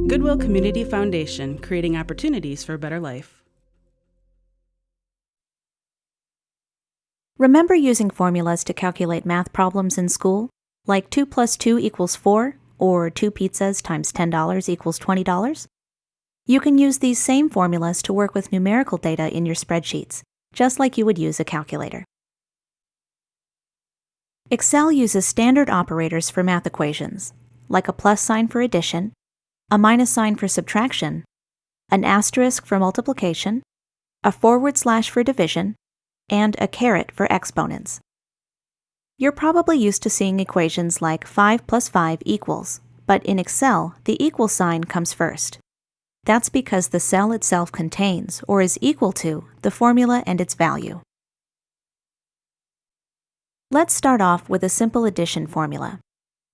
Goodwill Community Foundation, creating opportunities for a better life. Remember using formulas to calculate math problems in school, like 2 plus 2 equals 4, or 2 pizzas times $10 equals $20? You can use these same formulas to work with numerical data in your spreadsheets, just like you would use a calculator. Excel uses standard operators for math equations, like a plus sign for addition, a minus sign for subtraction, an asterisk for multiplication, a forward slash for division, and a caret for exponents. You're probably used to seeing equations like 5 plus 5 equals, but in Excel, the equal sign comes first. That's because the cell itself contains, or is equal to, the formula and its value. Let's start off with a simple addition formula.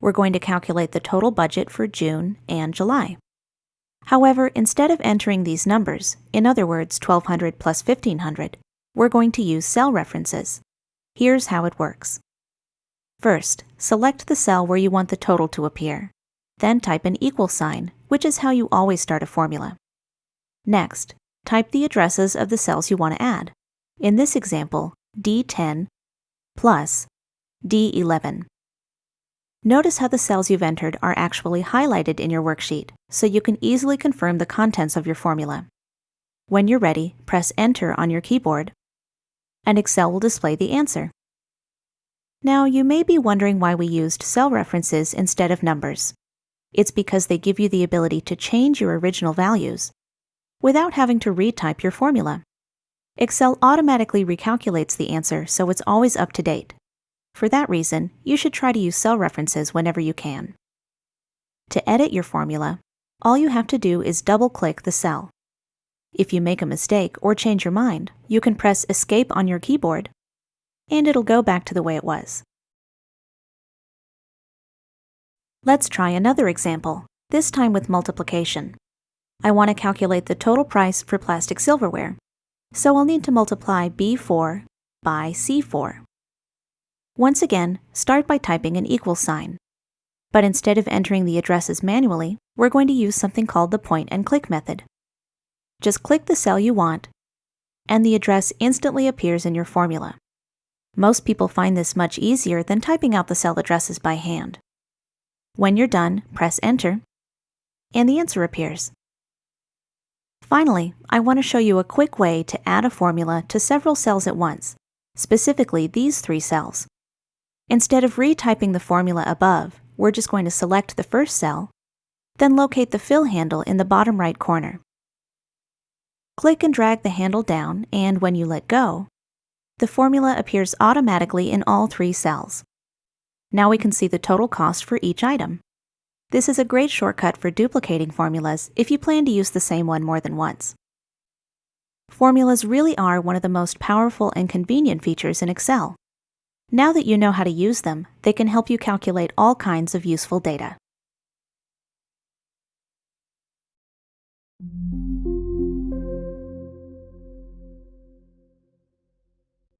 We're going to calculate the total budget for June and July. However, instead of entering these numbers, in other words, 1,200 plus 1,500, we're going to use cell references. Here's how it works. First, select the cell where you want the total to appear. Then type an equal sign, which is how you always start a formula. Next, type the addresses of the cells you want to add. In this example, D10 plus D11. Notice how the cells you've entered are actually highlighted in your worksheet, so you can easily confirm the contents of your formula. When you're ready, press Enter on your keyboard, and Excel will display the answer. Now, you may be wondering why we used cell references instead of numbers. It's because they give you the ability to change your original values without having to retype your formula. Excel automatically recalculates the answer, so it's always up to date. For that reason, you should try to use cell references whenever you can. To edit your formula, all you have to do is double-click the cell. If you make a mistake or change your mind, you can press Escape on your keyboard, and it'll go back to the way it was. Let's try another example, this time with multiplication. I want to calculate the total price for plastic silverware, so I'll need to multiply B4 by C4. Once again, start by typing an equal sign. But instead of entering the addresses manually, we're going to use something called the point and click method. Just click the cell you want, and the address instantly appears in your formula. Most people find this much easier than typing out the cell addresses by hand. When you're done, press Enter, and the answer appears. Finally, I want to show you a quick way to add a formula to several cells at once, specifically these 3 cells. Instead of retyping the formula above, we're just going to select the first cell, then locate the fill handle in the bottom right corner. Click and drag the handle down, and when you let go, the formula appears automatically in all 3 cells. Now we can see the total cost for each item. This is a great shortcut for duplicating formulas if you plan to use the same one more than once. Formulas really are one of the most powerful and convenient features in Excel. Now that you know how to use them, they can help you calculate all kinds of useful data.